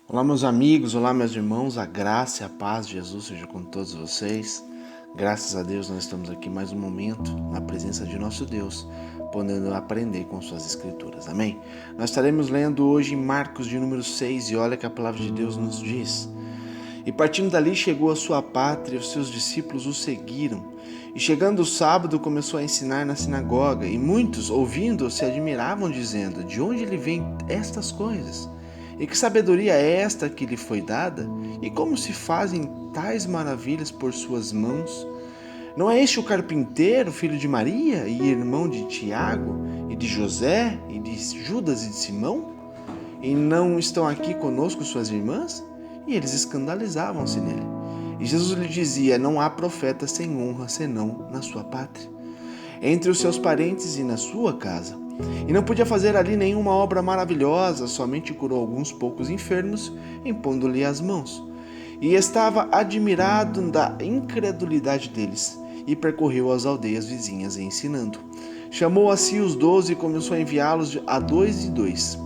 Olá, meus amigos, olá, meus irmãos, a graça e a paz de Jesus seja com todos vocês. Graças a Deus nós estamos aqui mais um momento na presença de nosso Deus, podendo aprender com suas escrituras, amém? Nós estaremos lendo hoje em Marcos de número 6 e olha que a palavra de Deus nos diz: E partindo dali chegou à sua pátria, os seus discípulos o seguiram. E chegando o sábado começou a ensinar na sinagoga, e muitos, ouvindo, se admiravam, dizendo: De onde lhe vêm estas coisas? E que sabedoria é esta que lhe foi dada? E como se fazem tais maravilhas por suas mãos? Não é este o carpinteiro, filho de Maria, e irmão de Tiago, e de José, e de Judas e de Simão? E não estão aqui conosco suas irmãs? E eles escandalizavam-se nele. E Jesus lhe dizia: Não há profeta sem honra senão na sua pátria, entre os seus parentes e na sua casa. E não podia fazer ali nenhuma obra maravilhosa, somente curou alguns poucos enfermos, impondo-lhe as mãos. E estava admirado da incredulidade deles, e percorreu as aldeias vizinhas ensinando. Chamou a si os 12 e começou a enviá-los a 2 e 2.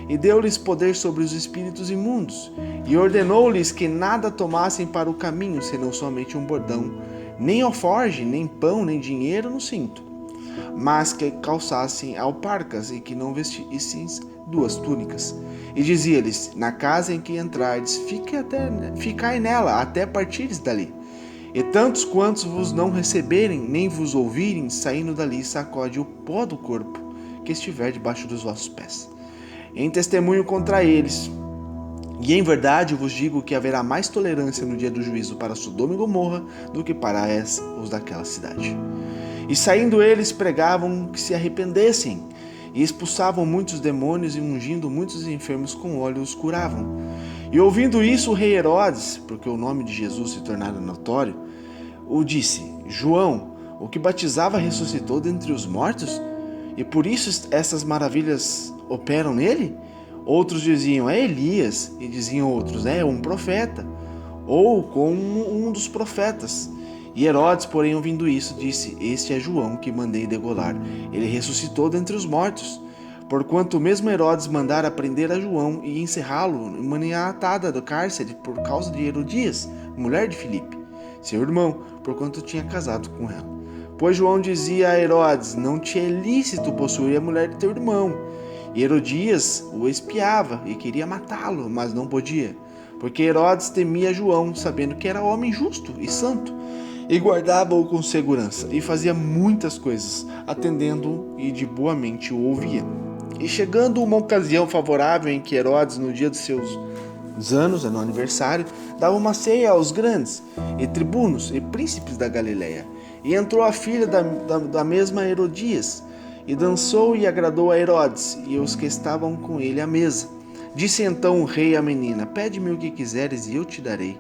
E deu-lhes poder sobre os espíritos imundos, e ordenou-lhes que nada tomassem para o caminho, senão somente um bordão, nem alforge, nem pão, nem dinheiro no cinto, mas que calçassem alparcas e que não vestissem 2 túnicas. E dizia-lhes: Na casa em que entrardes, ficai nela até partires dali. E tantos quantos vos não receberem, nem vos ouvirem, saindo dali, sacode o pó do corpo que estiver debaixo dos vossos pés, em testemunho contra eles. E em verdade vos digo que haverá mais tolerância no dia do juízo para Sodoma e Gomorra do que para os daquela cidade. E saindo eles pregavam que se arrependessem, e expulsavam muitos demônios, e ungindo muitos enfermos com óleo os curavam. E ouvindo isso o rei Herodes, porque o nome de Jesus se tornara notório, o disse: João, o que batizava, ressuscitou dentre os mortos? E por isso essas maravilhas operam nele? Outros diziam: É Elias. E diziam outros: É um profeta, ou como um dos profetas. E Herodes, porém, ouvindo isso, disse: Este é João, que mandei degolar. Ele ressuscitou dentre os mortos. Porquanto mesmo Herodes mandara prender a João e encerrá-lo em maniatada do cárcere por causa de Herodias, mulher de Filipe, seu irmão, porquanto tinha casado com ela. Pois João dizia a Herodes: Não te é lícito possuir a mulher de teu irmão. E Herodias o espiava e queria matá-lo, mas não podia, porque Herodes temia João, sabendo que era homem justo e santo, e guardava-o com segurança, e fazia muitas coisas, atendendo-o e de boa mente o ouvia. E chegando uma ocasião favorável em que Herodes, no dia dos seus anos, no aniversário, dava uma ceia aos grandes, e tribunos, e príncipes da Galileia, e entrou a filha da mesma Herodias, e dançou e agradou a Herodes, e os que estavam com ele à mesa. Disse então o rei à menina: Pede-me o que quiseres, e eu te darei.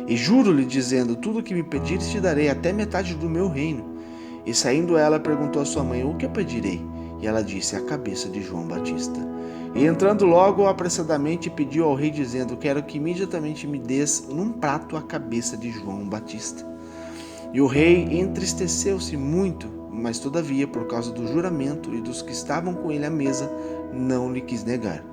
E juro-lhe, dizendo: Tudo o que me pedires te darei, até metade do meu reino. E saindo ela, perguntou à sua mãe: O que eu pedirei? E ela disse: A cabeça de João Batista. E entrando logo apressadamente, pediu ao rei, dizendo: Quero que imediatamente me des num prato a cabeça de João Batista. E o rei entristeceu-se muito, mas todavia, por causa do juramento e dos que estavam com ele à mesa, não lhe quis negar.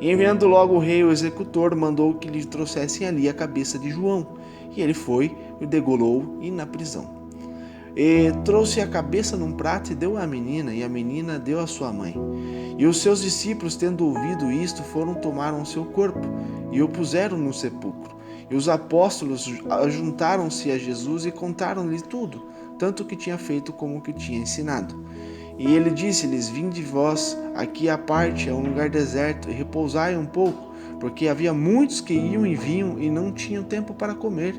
E enviando logo o rei o executor, mandou que lhe trouxessem ali a cabeça de João. E ele foi, o degolou e na prisão. E trouxe a cabeça num prato e deu à menina, e a menina deu à sua mãe. E os seus discípulos, tendo ouvido isto, tomaram o seu corpo e o puseram no sepulcro. E os apóstolos juntaram-se a Jesus e contaram-lhe tudo, tanto o que tinha feito como o que tinha ensinado. E ele disse-lhes: Vinde vós aqui à parte, a um lugar deserto, e repousai um pouco, porque havia muitos que iam e vinham e não tinham tempo para comer,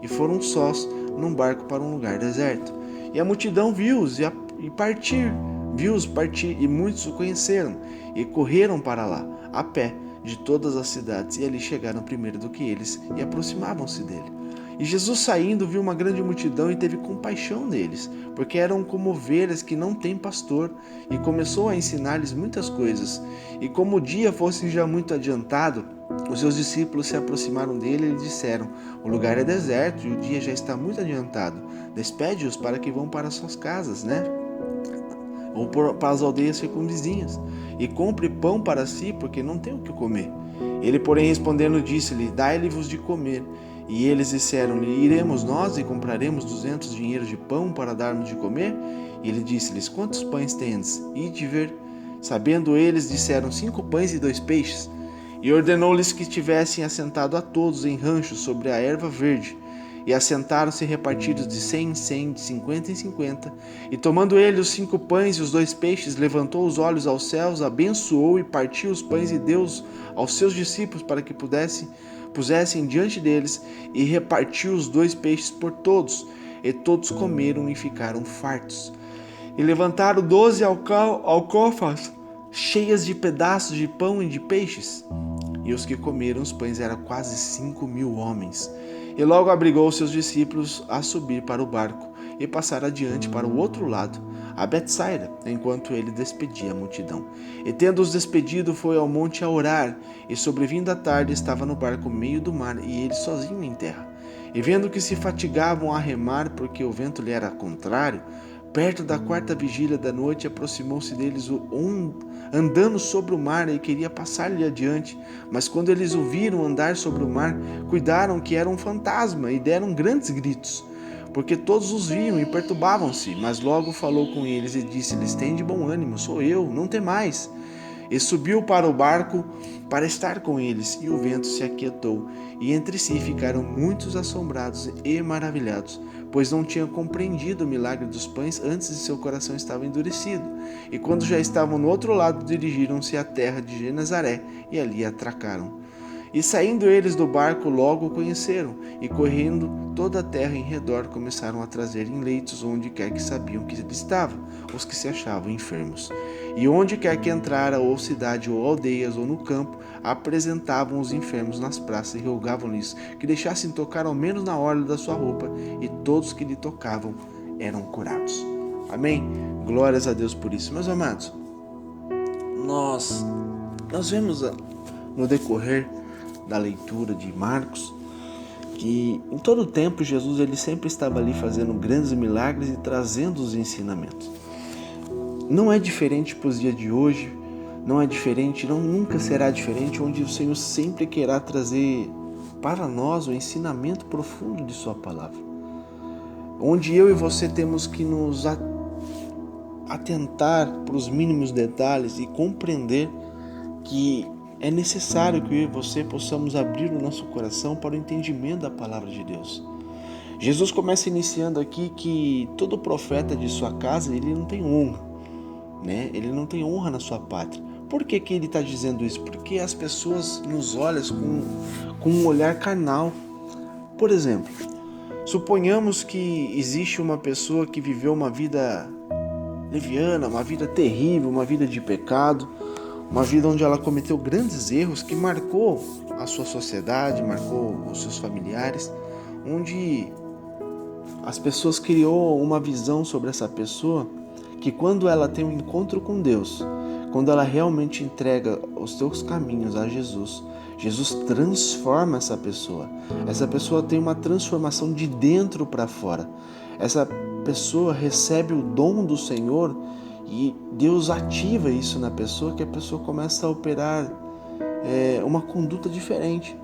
e foram sós num barco para um lugar deserto. E a multidão viu-os partir, e muitos o conheceram, e correram para lá, a pé, de todas as cidades, e ali chegaram primeiro do que eles, e aproximavam-se dele. E Jesus, saindo, viu uma grande multidão e teve compaixão deles, porque eram como ovelhas que não têm pastor, e começou a ensinar-lhes muitas coisas. E como o dia fosse já muito adiantado, os seus discípulos se aproximaram dele e lhe disseram: O lugar é deserto e o dia já está muito adiantado. Despede-os para que vão para suas casas, ou para as aldeias circunvizinhas, e compre pão para si, porque não tem o que comer. Ele, porém, respondendo, disse-lhe: dai-lhe-vos de comer. E eles disseram-lhe: iremos nós e compraremos 200 dinheiros de pão para darmos de comer? E ele disse-lhes: quantos pães tendes? Ide ver. Sabendo eles, disseram: 5 pães e 2 peixes. E ordenou-lhes que tivessem assentado a todos em ranchos sobre a erva verde. E assentaram-se repartidos de 100 em 100, de 50 em 50. E tomando ele os 5 pães e os 2 peixes, levantou os olhos aos céus, abençoou e partiu os pães e deu-os aos seus discípulos para que pusessem diante deles, e repartiu os 2 peixes por todos. E todos comeram e ficaram fartos. E levantaram 12 alcofas cheias de pedaços de pão e de peixes. E os que comeram os pães eram quase 5.000 homens. E logo abrigou seus discípulos a subir para o barco e passar adiante para o outro lado, a Betsaida, enquanto ele despedia a multidão. E tendo-os despedido, foi ao monte a orar, e sobrevindo a tarde estava no barco no meio do mar, e ele sozinho em terra. E vendo que se fatigavam a remar, porque o vento lhe era contrário, perto da 4ª vigília da noite, aproximou-se deles andando sobre o mar e queria passar-lhe adiante. Mas quando eles o viram andar sobre o mar, cuidaram que era um fantasma e deram grandes gritos, porque todos os viam e perturbavam-se. Mas logo falou com eles e disse-lhes: tende bom ânimo, sou eu, não temais. E subiu para o barco para estar com eles, e o vento se aquietou, e entre si ficaram muitos assombrados e maravilhados, pois não tinham compreendido o milagre dos pães, antes de seu coração estava endurecido. E quando já estavam no outro lado, dirigiram-se à terra de Genezaré, e ali atracaram. E saindo eles do barco, logo o conheceram, e correndo toda a terra em redor, começaram a trazer em leitos onde quer que sabiam que ele estava, os que se achavam enfermos. E onde quer que entrara, ou cidade, ou aldeias, ou no campo, apresentavam os enfermos nas praças e rogavam-lhes que deixassem tocar ao menos na orla da sua roupa, e todos que lhe tocavam eram curados. Amém? Glórias a Deus por isso. Meus amados, nós vemos no decorrer da leitura de Marcos que em todo o tempo Jesus ele sempre estava ali fazendo grandes milagres e trazendo os ensinamentos. Não é diferente para os dias de hoje, não é diferente, nunca será diferente, onde o Senhor sempre querá trazer para nós o ensinamento profundo de sua palavra. Onde eu e você temos que nos atentar para os mínimos detalhes e compreender que é necessário que eu e você possamos abrir o nosso coração para o entendimento da palavra de Deus. Jesus começa iniciando aqui que todo profeta de sua casa, ele não tem honra, né? Ele não tem honra na sua pátria. Por que ele está dizendo isso? Porque as pessoas nos olham com um olhar carnal. Por exemplo, suponhamos que existe uma pessoa que viveu uma vida leviana, uma vida terrível, uma vida de pecado, uma vida onde ela cometeu grandes erros que marcou a sua sociedade, marcou os seus familiares, onde as pessoas criou uma visão sobre essa pessoa que quando ela tem um encontro com Deus, quando ela realmente entrega os seus caminhos a Jesus, Jesus transforma essa pessoa. Essa pessoa tem uma transformação de dentro para fora. Essa pessoa recebe o dom do Senhor e Deus ativa isso na pessoa, que a pessoa começa a operar uma conduta diferente.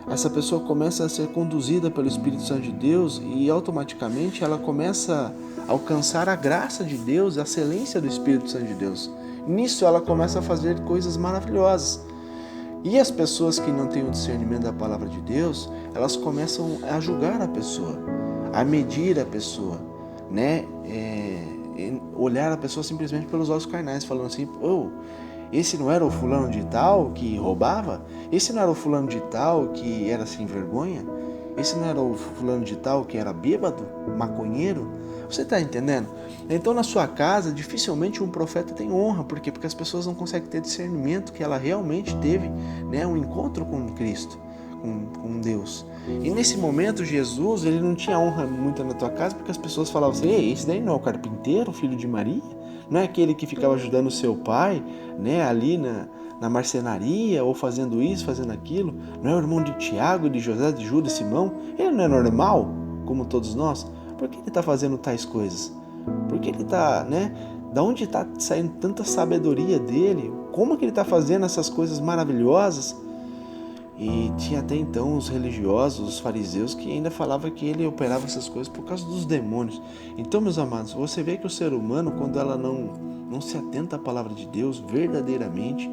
Essa pessoa começa a ser conduzida pelo Espírito Santo de Deus e automaticamente ela começa a alcançar a graça de Deus, a excelência do Espírito Santo de Deus. Nisso ela começa a fazer coisas maravilhosas. E as pessoas que não têm o discernimento da palavra de Deus, elas começam a julgar a pessoa, a medir a pessoa, né? Olhar a pessoa simplesmente pelos olhos carnais, falando assim: esse não era o fulano de tal que roubava? Esse não era o fulano de tal que era sem vergonha? Esse não era o fulano de tal que era bêbado, maconheiro? Você está entendendo? Então na sua casa dificilmente um profeta tem honra. Por quê? Porque as pessoas não conseguem ter discernimento que ela realmente teve, né, um encontro com Cristo, com Deus. E nesse momento Jesus, ele não tinha honra muito na tua casa, porque as pessoas falavam assim: ei, esse daí não é o carpinteiro, filho de Maria? Não é aquele que ficava ajudando o seu pai, né, ali na marcenaria, ou fazendo isso, fazendo aquilo? Não é o irmão de Tiago, de José, de Judas, Simão? Ele não é normal, como todos nós? Por que ele está fazendo tais coisas? Por que ele está, né? Da onde está saindo tanta sabedoria dele? Como que ele está fazendo essas coisas maravilhosas? E tinha até então os religiosos, os fariseus, que ainda falavam que ele operava essas coisas por causa dos demônios. Então, meus amados, você vê que o ser humano, quando ela não se atenta à palavra de Deus verdadeiramente,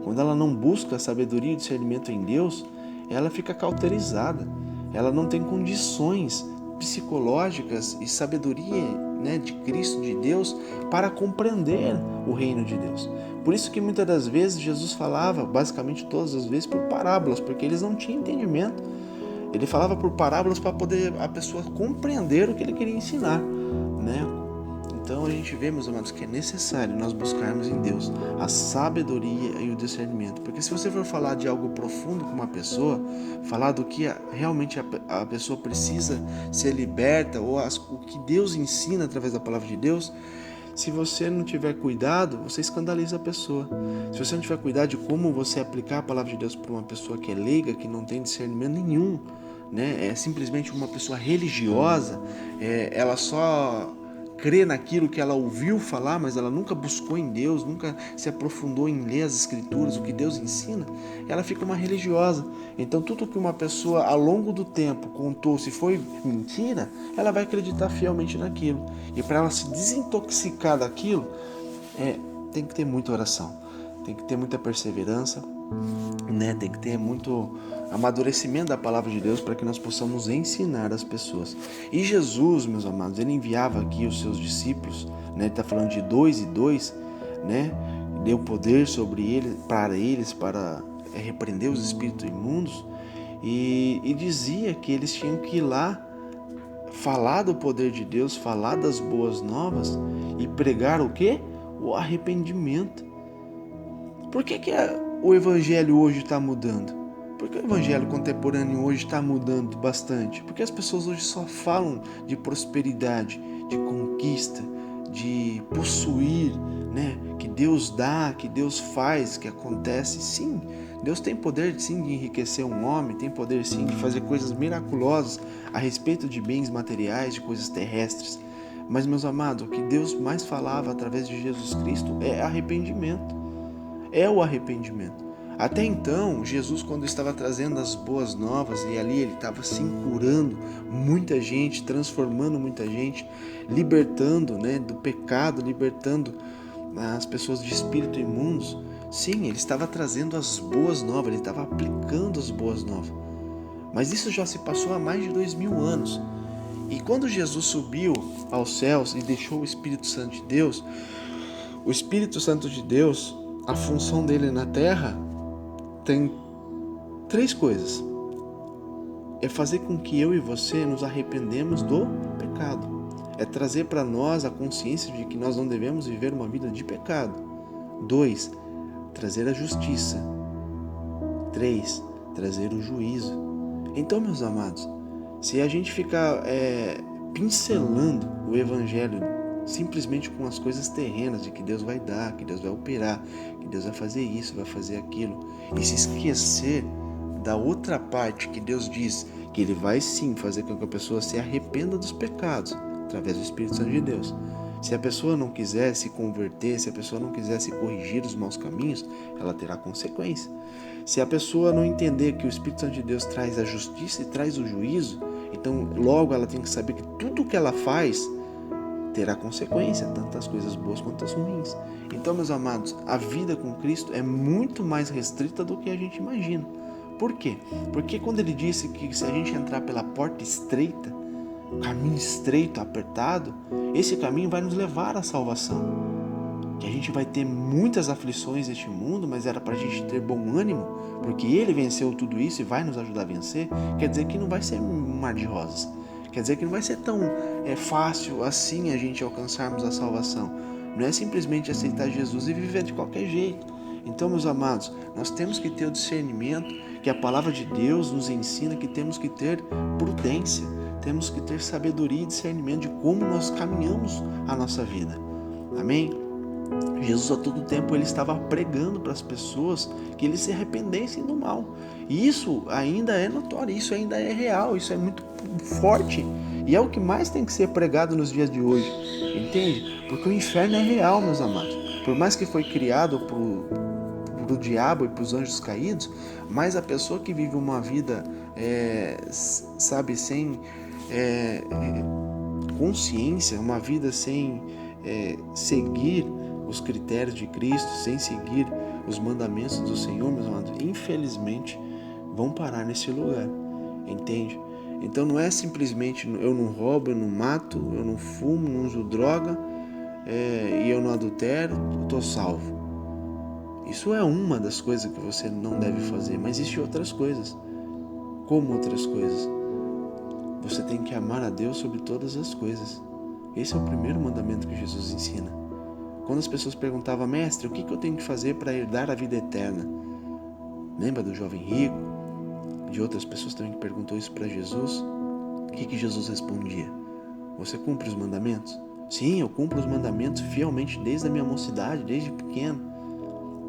quando ela não busca a sabedoria e discernimento em Deus, ela fica cauterizada. Ela não tem condições psicológicas e sabedoria, né, de Cristo, de Deus, para compreender o reino de Deus. Por isso que muitas das vezes Jesus falava, basicamente todas as vezes, por parábolas, porque eles não tinham entendimento. Ele falava por parábolas para poder a pessoa compreender o que ele queria ensinar, né? Então a gente vê, meus amados, que é necessário nós buscarmos em Deus a sabedoria e o discernimento. Porque se você for falar de algo profundo com uma pessoa, falar do que realmente a pessoa precisa ser liberta, ou o que Deus ensina através da palavra de Deus, se você não tiver cuidado, você escandaliza a pessoa. Se você não tiver cuidado de como você aplicar a palavra de Deus para uma pessoa que é leiga, que não tem discernimento nenhum, né? É simplesmente uma pessoa religiosa, ela só crê naquilo que ela ouviu falar, mas ela nunca buscou em Deus, nunca se aprofundou em ler as escrituras, o que Deus ensina, ela fica uma religiosa. Então tudo que uma pessoa ao longo do tempo contou, se foi mentira, ela vai acreditar fielmente naquilo. E para ela se desintoxicar daquilo, tem que ter muita oração, tem que ter muita perseverança, né? Tem que ter muito amadurecimento da palavra de Deus para que nós possamos ensinar as pessoas. E Jesus, meus amados, ele enviava aqui os seus discípulos, né? Ele está falando de 2 e 2, né? Deu poder sobre eles, para repreender os espíritos imundos, e dizia que eles tinham que ir lá falar do poder de Deus, falar das boas novas e pregar o quê? O arrependimento. Por que o evangelho hoje está mudando? Por que o evangelho contemporâneo hoje está mudando bastante? Porque as pessoas hoje só falam de prosperidade, de conquista, de possuir, né? Que Deus dá, que Deus faz, que acontece. Sim, Deus tem poder sim de enriquecer um homem, tem poder sim de fazer coisas miraculosas a respeito de bens materiais, de coisas terrestres. Mas, meus amados, o que Deus mais falava através de Jesus Cristo é arrependimento. É o arrependimento. Até então, Jesus, quando estava trazendo as boas novas, e ali ele estava sim curando muita gente, transformando muita gente, libertando, né, do pecado, libertando as pessoas de espírito imundos, sim, ele estava trazendo as boas novas, ele estava aplicando as boas novas. Mas isso já se passou há mais de 2000 anos. E quando Jesus subiu aos céus e deixou o Espírito Santo de Deus, o Espírito Santo de Deus, a função dele na terra tem 3 coisas. É fazer com que eu e você nos arrependemos do pecado. É trazer para nós a consciência de que nós não devemos viver uma vida de pecado. 2, trazer a justiça. 3, trazer o juízo. Então, meus amados, se a gente ficar pincelando o evangelho simplesmente com as coisas terrenas, de que Deus vai dar, que Deus vai operar, que Deus vai fazer isso, vai fazer aquilo, e se esquecer da outra parte que Deus diz que Ele vai sim fazer com que a pessoa se arrependa dos pecados, através do Espírito Santo de Deus. Se a pessoa não quiser se converter, se a pessoa não quiser se corrigir dos maus caminhos, ela terá consequência. Se a pessoa não entender que o Espírito Santo de Deus traz a justiça e traz o juízo, então logo ela tem que saber que tudo que ela faz terá consequência, tanto as coisas boas quanto as ruins. Então, meus amados, a vida com Cristo é muito mais restrita do que a gente imagina. Por quê? Porque quando ele disse que se a gente entrar pela porta estreita, caminho estreito, apertado, esse caminho vai nos levar à salvação. Que a gente vai ter muitas aflições neste mundo, mas era para a gente ter bom ânimo, porque ele venceu tudo isso e vai nos ajudar a vencer. Quer dizer que não vai ser um mar de rosas. Quer dizer que não vai ser tão fácil assim a gente alcançarmos a salvação. Não é simplesmente aceitar Jesus e viver de qualquer jeito. Então, meus amados, nós temos que ter o discernimento que a palavra de Deus nos ensina que temos que ter prudência, temos que ter sabedoria e discernimento de como nós caminhamos a nossa vida. Amém? Jesus a todo tempo ele estava pregando para as pessoas que eles se arrependessem do mal. E isso ainda é notório, isso ainda é real, isso é muito forte. E é o que mais tem que ser pregado nos dias de hoje, entende? Porque o inferno é real, meus amados. Por mais que foi criado por o diabo e para os anjos caídos, mas a pessoa que vive uma vida, sem consciência, uma vida sem seguir os critérios de Cristo, sem seguir os mandamentos do Senhor, meus amados, infelizmente vão parar nesse lugar, entende? Então não é simplesmente eu não roubo, eu não mato, eu não fumo, não uso droga, e eu não adultero, eu estou salvo. Isso é uma das coisas que você não deve fazer, mas existem outras coisas. Como outras coisas? Você tem que amar a Deus sobre todas as coisas. Esse é o primeiro mandamento que Jesus ensina. Quando as pessoas perguntavam, mestre, o que eu tenho que fazer para herdar a vida eterna? Lembra do jovem rico? De outras pessoas também que perguntou isso para Jesus? O que Jesus respondia? Você cumpre os mandamentos? Sim, eu cumpro os mandamentos fielmente desde a minha mocidade, desde pequeno.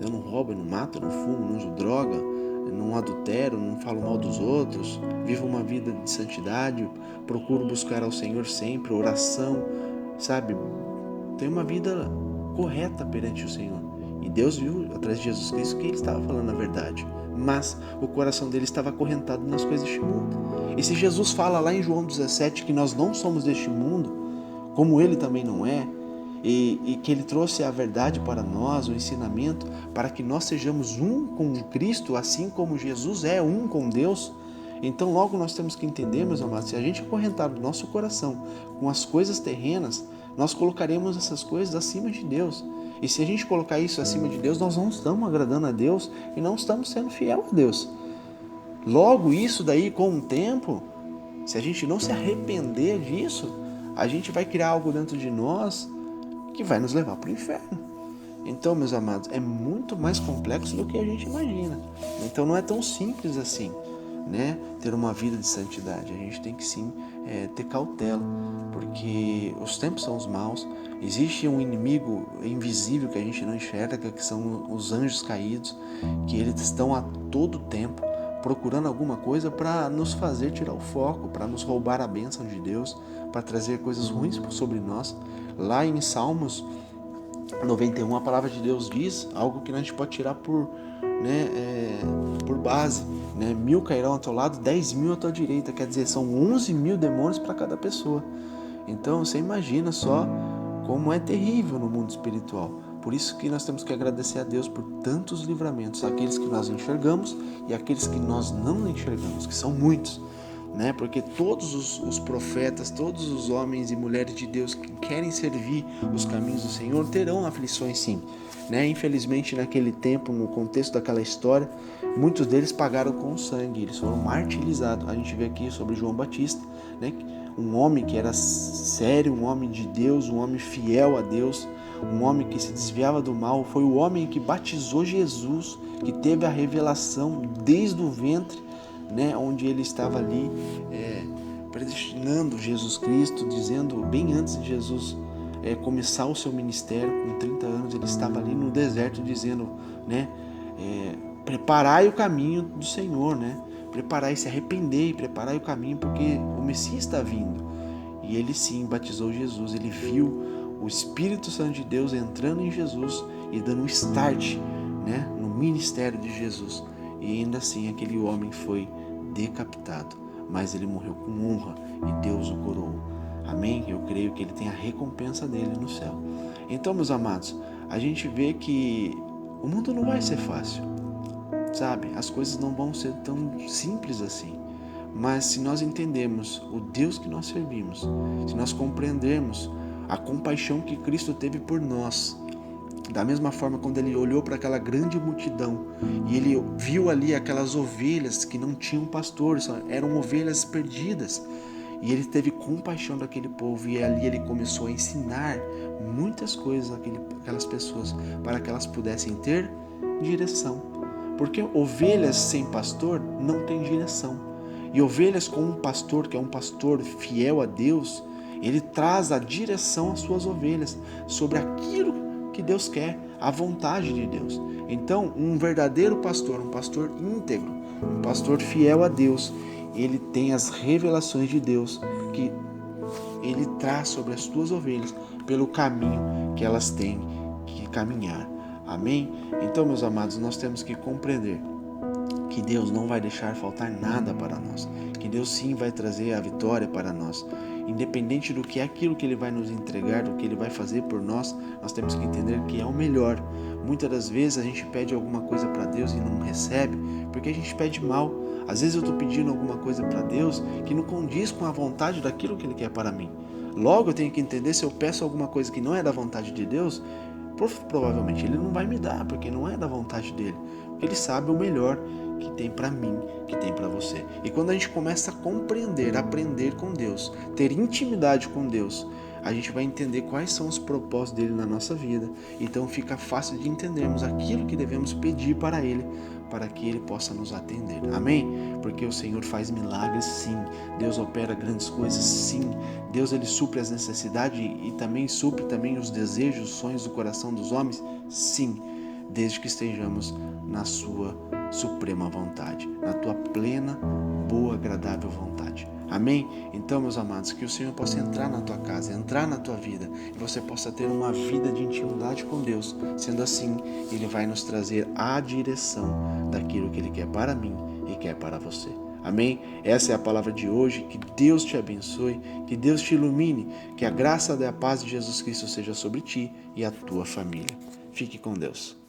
Eu não roubo, eu não mato, eu não fumo, não uso droga, eu não adultero, não falo mal dos outros, vivo uma vida de santidade, procuro buscar ao Senhor sempre, oração, sabe? Tenho uma vida correta perante o Senhor. E Deus viu, através de Jesus Cristo, que ele estava falando a verdade. Mas o coração dele estava acorrentado nas coisas deste mundo. E se Jesus fala lá em João 17 que nós não somos deste mundo, como ele também não é, e que ele trouxe a verdade para nós, o ensinamento, para que nós sejamos um com Cristo, assim como Jesus é um com Deus. Então logo nós temos que entender, meus amados, se a gente acorrentar o nosso coração com as coisas terrenas, nós colocaremos essas coisas acima de Deus. E se a gente colocar isso acima de Deus, nós não estamos agradando a Deus e não estamos sendo fiel a Deus. Logo, isso daí, com o tempo, se a gente não se arrepender disso, a gente vai criar algo dentro de nós que vai nos levar para o inferno. Então, meus amados, é muito mais complexo do que a gente imagina. Então não é tão simples assim, né? Ter uma vida de santidade. A gente tem que sim ter cautela, porque os tempos são os maus. Existe um inimigo invisível que a gente não enxerga, que são os anjos caídos, que eles estão a todo tempo procurando alguma coisa para nos fazer tirar o foco, para nos roubar a bênção de Deus, para trazer coisas ruins sobre nós. Lá em Salmos 91, a palavra de Deus diz algo que a gente pode tirar por base, né? 1000 cairão ao teu lado, 10.000 à tua direita, quer dizer, são 11.000 demônios para cada pessoa. Então você imagina só como é terrível no mundo espiritual. Por isso que nós temos que agradecer a Deus por tantos livramentos, aqueles que nós enxergamos e aqueles que nós não enxergamos, que são muitos, né? Porque todos os profetas, todos os homens e mulheres de Deus que querem servir os caminhos do Senhor terão aflições, sim, né? Infelizmente, naquele tempo, no contexto daquela história, muitos deles pagaram com sangue, eles foram martirizados. A gente vê aqui sobre João Batista, né? Um homem que era sério, um homem de Deus, um homem fiel a Deus, um homem que se desviava do mal, foi o homem que batizou Jesus, que teve a revelação desde o ventre, né, onde ele estava ali predestinando Jesus Cristo, dizendo bem antes de Jesus começar o seu ministério, com 30 anos, ele estava ali no deserto dizendo, né, preparai o caminho do Senhor, né, preparai, se arrependei, preparai o caminho, porque o Messias está vindo. E ele sim batizou Jesus, ele viu o Espírito Santo de Deus entrando em Jesus e dando um start, né, no ministério de Jesus. E ainda assim aquele homem foi decapitado, mas ele morreu com honra e Deus o coroou. Amém? Eu creio que ele tem a recompensa dele no céu. Então, meus amados, a gente vê que o mundo não vai ser fácil, sabe? As coisas não vão ser tão simples assim. Mas se nós entendermos o Deus que nós servimos, se nós compreendermos a compaixão que Cristo teve por nós, da mesma forma quando ele olhou para aquela grande multidão e ele viu ali aquelas ovelhas que não tinham pastor, eram ovelhas perdidas, e ele teve compaixão daquele povo, e ali ele começou a ensinar muitas coisas àquelas pessoas para que elas pudessem ter direção, porque ovelhas sem pastor não têm direção, e ovelhas com um pastor que é um pastor fiel a Deus, ele traz a direção às suas ovelhas sobre aquilo que Deus quer, a vontade de Deus. Então, um verdadeiro pastor, um pastor íntegro, um pastor fiel a Deus, ele tem as revelações de Deus que ele traz sobre as suas ovelhas pelo caminho que elas têm que caminhar. Amém? Então, meus amados, nós temos que compreender que Deus não vai deixar faltar nada para nós, que Deus sim vai trazer a vitória para nós. Independente do que é aquilo que Ele vai nos entregar, do que Ele vai fazer por nós, nós temos que entender que é o melhor. Muitas das vezes a gente pede alguma coisa para Deus e não recebe, porque a gente pede mal. Às vezes eu estou pedindo alguma coisa para Deus que não condiz com a vontade daquilo que Ele quer para mim. Logo eu tenho que entender, se eu peço alguma coisa que não é da vontade de Deus, provavelmente Ele não vai me dar, porque não é da vontade dEle. Porque Ele sabe o melhor que tem para mim, que tem para você. E quando a gente começa a compreender, aprender com Deus, ter intimidade com Deus, a gente vai entender quais são os propósitos dele na nossa vida. Então fica fácil de entendermos aquilo que devemos pedir para ele, para que ele possa nos atender. Amém? Porque o Senhor faz milagres, sim. Deus opera grandes coisas, sim. Deus, ele supre as necessidades e também supre também os desejos, os sonhos do coração dos homens, sim. Desde que estejamos na sua suprema vontade, na tua plena, boa, agradável vontade. Amém? Então, meus amados, que o Senhor possa entrar na tua casa, entrar na tua vida, e você possa ter uma vida de intimidade com Deus. Sendo assim, Ele vai nos trazer a direção daquilo que Ele quer para mim e quer para você. Amém? Essa é a palavra de hoje. Que Deus te abençoe, que Deus te ilumine, que a graça e a paz de Jesus Cristo seja sobre ti e a tua família. Fique com Deus.